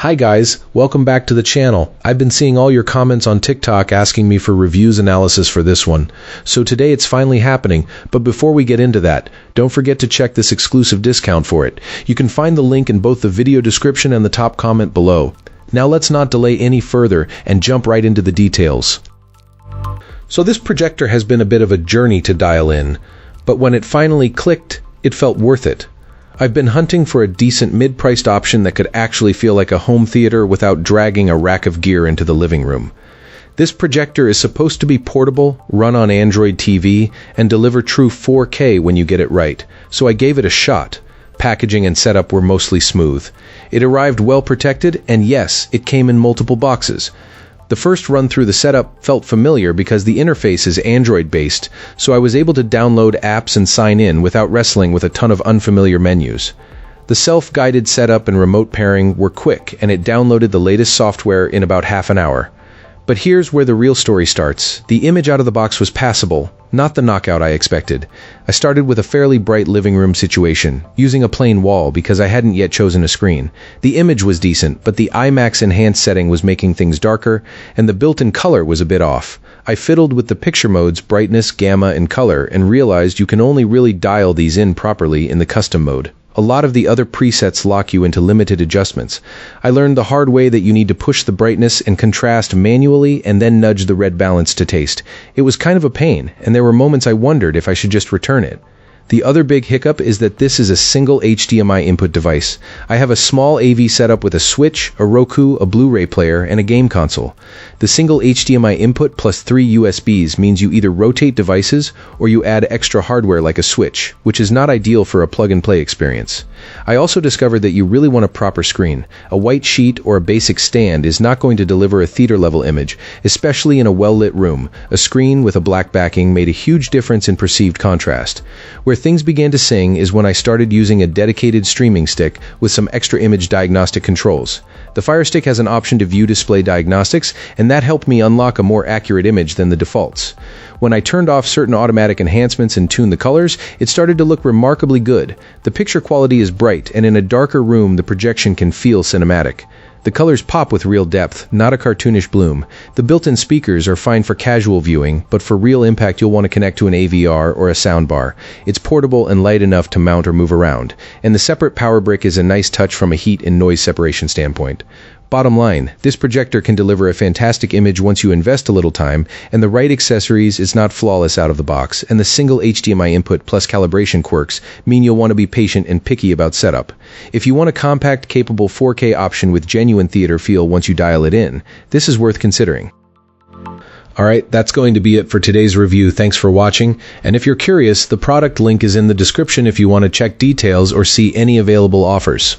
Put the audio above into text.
Hi guys, welcome back to the channel. I've been seeing all your comments on TikTok asking me for reviews analysis for this one. So today it's finally happening, but before we get into that, don't forget to check this exclusive discount for it. You can find the link in both the video description and the top comment below. Now let's not delay any further and jump right into the details. So this projector has been a bit of a journey to dial in, but when it finally clicked, it felt worth it. I've been hunting for a decent mid-priced option that could actually feel like a home theater without dragging a rack of gear into the living room. This projector is supposed to be portable, run on Android TV, and deliver true 4K when you get it right, so I gave it a shot. Packaging and setup were mostly smooth. It arrived well protected, and yes, it came in multiple boxes. The first run through the setup felt familiar because the interface is Android-based, so I was able to download apps and sign in without wrestling with a ton of unfamiliar menus. The self-guided setup and remote pairing were quick, and it downloaded the latest software in about half an hour. But here's where the real story starts. The image out of the box was passable, not the knockout I expected. I started with a fairly bright living room situation, using a plain wall because I hadn't yet chosen a screen. The image was decent, but the IMAX enhanced setting was making things darker, and the built-in color was a bit off. I fiddled with the picture modes, brightness, gamma, and color, and realized you can only really dial these in properly in the custom mode. A lot of the other presets lock you into limited adjustments. I learned the hard way that you need to push the brightness and contrast manually and then nudge the red balance to taste. It was kind of a pain, and there were moments I wondered if I should just return it. The other big hiccup is that this is a single HDMI input device. I have a small AV setup with a switch, a Roku, a Blu-ray player, and a game console. The single HDMI input plus 3 USBs means you either rotate devices or you add extra hardware like a switch, which is not ideal for a plug-and-play experience. I also discovered that you really want a proper screen. A white sheet or a basic stand is not going to deliver a theater-level image, especially in a well-lit room. A screen with a black backing made a huge difference in perceived contrast. Where things began to sing is when I started using a dedicated streaming stick with some extra image diagnostic controls. The Fire Stick has an option to view display diagnostics, and that helped me unlock a more accurate image than the defaults. When I turned off certain automatic enhancements and tuned the colors, it started to look remarkably good. The picture quality is bright, and in a darker room, the projection can feel cinematic. The colors pop with real depth, not a cartoonish bloom. The built-in speakers are fine for casual viewing, but for real impact you'll want to connect to an AVR or a soundbar. It's portable and light enough to mount or move around, and the separate power brick is a nice touch from a heat and noise separation standpoint. Bottom line, this projector can deliver a fantastic image once you invest a little time, and the right accessories is not flawless out of the box, and the single HDMI input plus calibration quirks mean you'll want to be patient and picky about setup. If you want a compact, capable 4K option with genuine theater feel once you dial it in, this is worth considering. Alright, that's going to be it for today's review. Thanks for watching, and if you're curious, the product link is in the description if you want to check details or see any available offers.